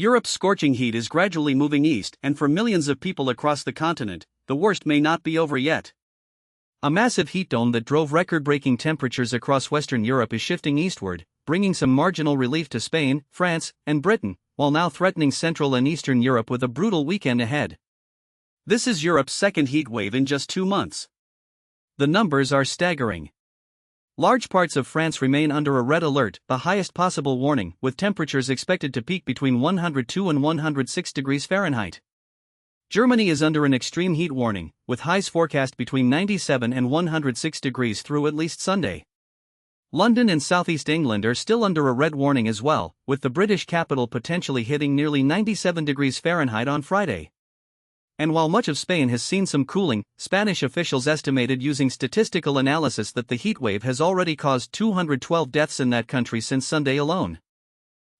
Europe's scorching heat is gradually moving east, and for millions of people across the continent, the worst may not be over yet. A massive heat dome that drove record-breaking temperatures across Western Europe is shifting eastward, bringing some marginal relief to Spain, France, and Britain, while now threatening Central and Eastern Europe with a brutal weekend ahead. This is Europe's second heat wave in just 2 months. The numbers are staggering. Large parts of France remain under a red alert, the highest possible warning, with temperatures expected to peak between 102 and 106 degrees Fahrenheit. Germany is under an extreme heat warning, with highs forecast between 97 and 106 degrees through at least Sunday. London and southeast England are still under a red warning as well, with the British capital potentially hitting nearly 97 degrees Fahrenheit on Friday. And while much of Spain has seen some cooling, Spanish officials estimated using statistical analysis that the heatwave has already caused 212 deaths in that country since Sunday alone.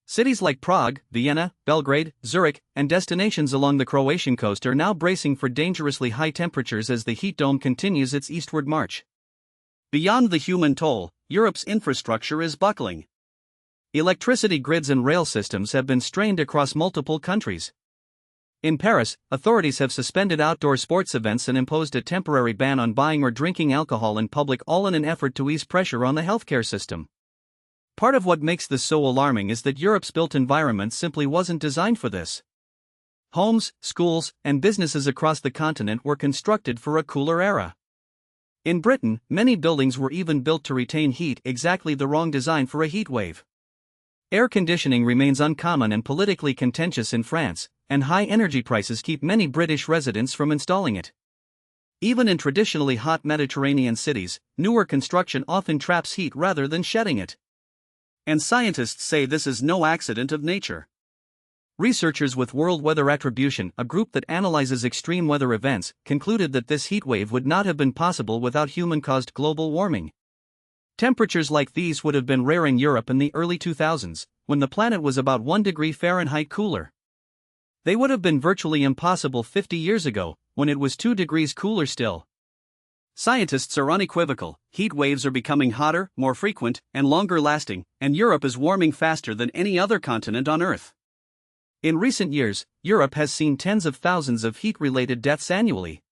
Cities like Prague, Vienna, Belgrade, Zurich, and destinations along the Croatian coast are now bracing for dangerously high temperatures as the heat dome continues its eastward march. Beyond the human toll, Europe's infrastructure is buckling. Electricity grids and rail systems have been strained across multiple countries. In Paris, authorities have suspended outdoor sports events and imposed a temporary ban on buying or drinking alcohol in public, all in an effort to ease pressure on the healthcare system. Part of what makes this so alarming is that Europe's built environment simply wasn't designed for this. Homes, schools, and businesses across the continent were constructed for a cooler era. In Britain, many buildings were even built to retain heat, exactly the wrong design for a heat wave. Air conditioning remains uncommon and politically contentious in France, and high energy prices keep many British residents from installing it. Even in traditionally hot Mediterranean cities, newer construction often traps heat rather than shedding it. And scientists say this is no accident of nature. Researchers with World Weather Attribution, a group that analyzes extreme weather events, concluded that this heat wave would not have been possible without human-caused global warming. Temperatures like these would have been rare in Europe in the early 2000s, when the planet was about 1 degree Fahrenheit cooler. They would have been virtually impossible 50 years ago, when it was 2 degrees cooler still. Scientists are unequivocal: heat waves are becoming hotter, more frequent, and longer lasting, and Europe is warming faster than any other continent on Earth. In recent years, Europe has seen tens of thousands of heat-related deaths annually.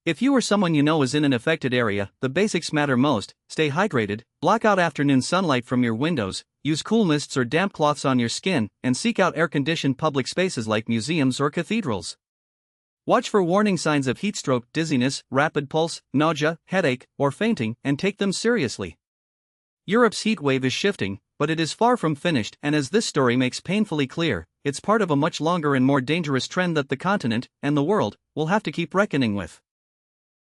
If you or someone you know is in an affected area, the basics matter most: stay hydrated, block out afternoon sunlight from your windows, use cool mists or damp cloths on your skin, and seek out air-conditioned public spaces like museums or cathedrals. Watch for warning signs of heatstroke, dizziness, rapid pulse, nausea, headache, or fainting, and take them seriously. Europe's heat wave is shifting, but it is far from finished, and as this story makes painfully clear, it's part of a much longer and more dangerous trend that the continent, and the world, will have to keep reckoning with.